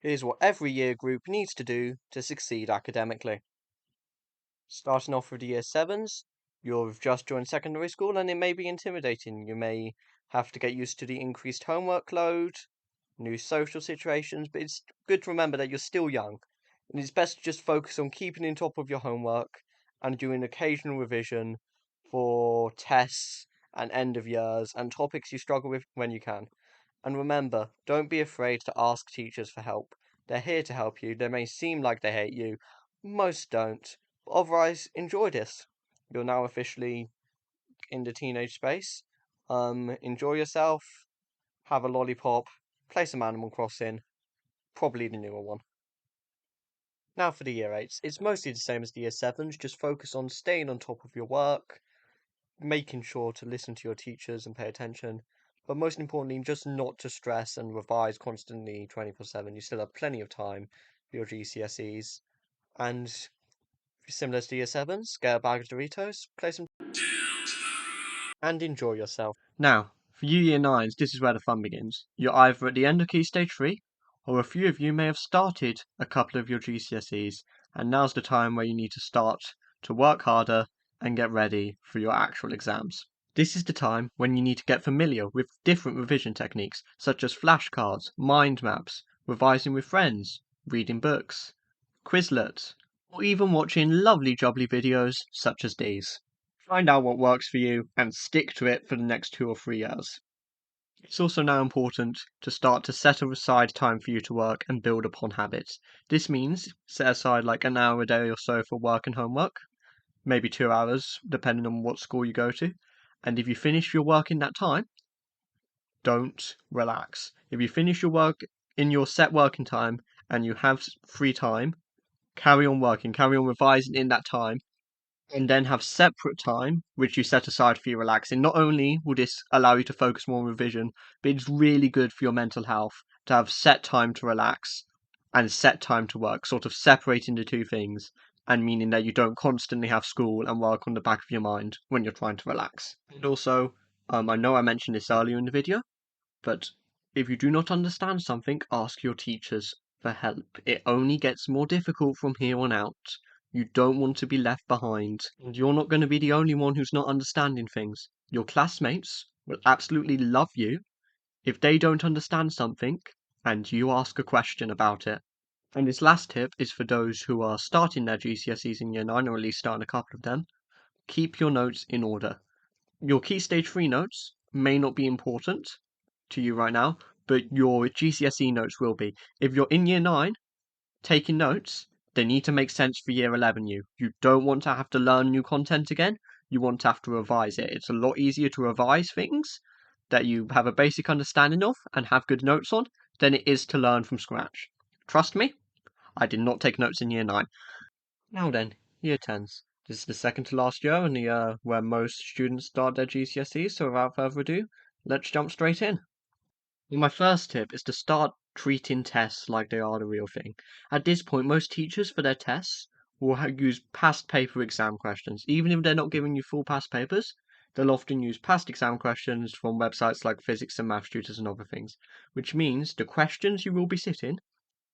Here's what every year group needs to do to succeed academically. Starting off with the year 7s, you've just joined secondary school and it may be intimidating. You may have to get used to the increased homework load, new social situations, but it's good to remember that you're still young. And it's best to just focus on keeping on top of your homework and doing occasional revision for tests and end of years and topics you struggle with when you can. And remember, don't be afraid to ask teachers for help. They're here to help you. They may seem like they hate you. Most don't. But otherwise, enjoy this. You're now officially in the teenage space. Enjoy yourself. Have a lollipop. Play some Animal Crossing. Probably the newer one. Now for the year 8s. It's mostly the same as the year 7s. Just focus on staying on top of your work, making sure to listen to your teachers and pay attention. But most importantly, just not to stress and revise constantly 24/7. You still have plenty of time for your GCSEs. And similar to year 7s, get a bag of Doritos, play some and enjoy yourself. Now, for you year 9s, this is where the fun begins. You're either at the end of Key Stage 3, or a few of you may have started a couple of your GCSEs, and now's the time where you need to start to work harder and get ready for your actual exams. This is the time when you need to get familiar with different revision techniques, such as flashcards, mind maps, revising with friends, reading books, Quizlets, or even watching lovely jubbly videos such as these. Find out what works for you and stick to it for the next 2 or 3 years. It's also now important to start to set aside time for you to work and build upon habits. This means set aside like an hour a day or so for work and homework, maybe 2 hours, depending on what school you go to. And if you finish your work in that time, don't relax. If you finish your work in your set working time and you have free time, carry on working, carry on revising in that time, and then have separate time which you set aside for your relaxing. Not only will this allow you to focus more on revision, but it's really good for your mental health to have set time to relax and set time to work, sort of separating the two things, and meaning that you don't constantly have school and work on the back of your mind when you're trying to relax. And also, I know I mentioned this earlier in the video, but if you do not understand something, ask your teachers for help. It only gets more difficult from here on out. You don't want to be left behind, and you're not going to be the only one who's not understanding things. Your classmates will absolutely love you if they don't understand something and you ask a question about it. And this last tip is for those who are starting their GCSEs in year 9, or at least starting a couple of them. Keep your notes in order. Your Key Stage 3 notes may not be important to you right now, but your GCSE notes will be. If you're in year 9 taking notes, they need to make sense for year 11 you. You don't want to have to learn new content again. You want to have to revise it. It's a lot easier to revise things that you have a basic understanding of and have good notes on than it is to learn from scratch. Trust me, I did not take notes in year 9. Now then, year 10s. This is the second to last year and the year where most students start their GCSEs, so without further ado, let's jump straight in. My first tip is to start treating tests like they are the real thing. At this point, most teachers for their tests will use past paper exam questions. Even if they're not giving you full past papers, they'll often use past exam questions from websites like Physics and Maths Tutors and other things, which means the questions you will be sitting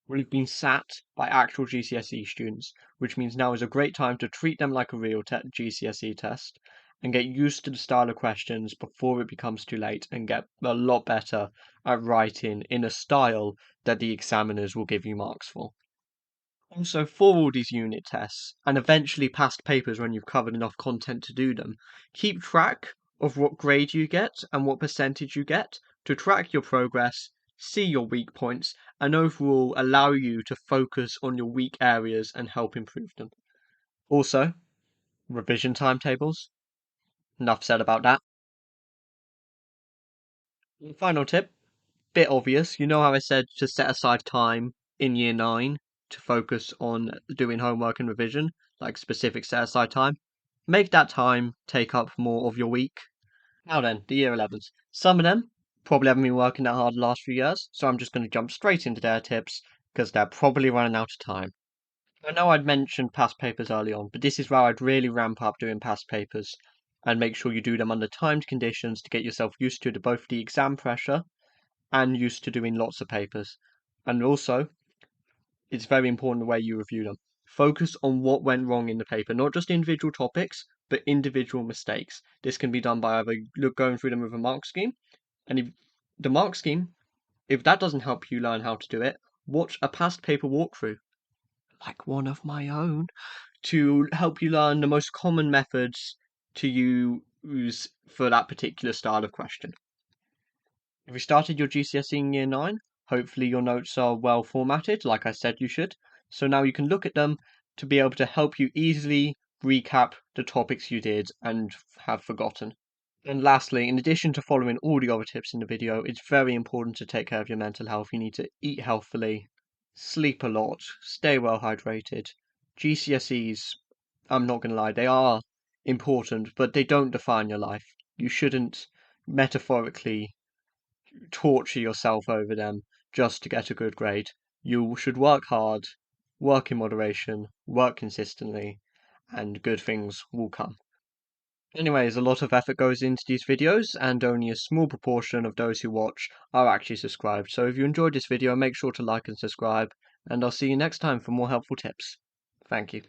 will have been sat by actual GCSE students, which means now is a great time to treat them like a real GCSE test and get used to the style of questions before it becomes too late and get a lot better at writing in a style that the examiners will give you marks for. Also, for all these unit tests, and eventually past papers when you've covered enough content to do them, keep track of what grade you get and what percentage you get to track your progress, see your weak points, and overall allow you to focus on your weak areas and help improve them. Also, revision timetables. Enough said about that. And final tip, bit obvious. You know how I said to set aside time in year 9 to focus on doing homework and revision, like specific set aside time? Make that time take up more of your week. Now then, the year 11s. Some of them probably haven't been working that hard the last few years, so I'm just going to jump straight into their tips because they're probably running out of time. I know I'd mentioned past papers early on, but this is where I'd really ramp up doing past papers and make sure you do them under timed conditions to get yourself used to both the exam pressure and used to doing lots of papers. And also, it's very important the way you review them. Focus on what went wrong in the paper, not just individual topics, but individual mistakes. This can be done by either going through them with a mark scheme, and if the mark scheme, if that doesn't help you learn how to do it, watch a past paper walkthrough, like one of my own, to help you learn the most common methods to use for that particular style of question. If you started your GCSE in Year 9, hopefully your notes are well formatted, like I said you should. So now you can look at them to be able to help you easily recap the topics you did and have forgotten. And lastly, in addition to following all the other tips in the video, it's very important to take care of your mental health. You need to eat healthily, sleep a lot, stay well hydrated. GCSEs, I'm not going to lie, they are important, but they don't define your life. You shouldn't metaphorically torture yourself over them just to get a good grade. You should work hard, work in moderation, work consistently, and good things will come. Anyways, a lot of effort goes into these videos, and only a small proportion of those who watch are actually subscribed. So if you enjoyed this video, make sure to like and subscribe, and I'll see you next time for more helpful tips. Thank you.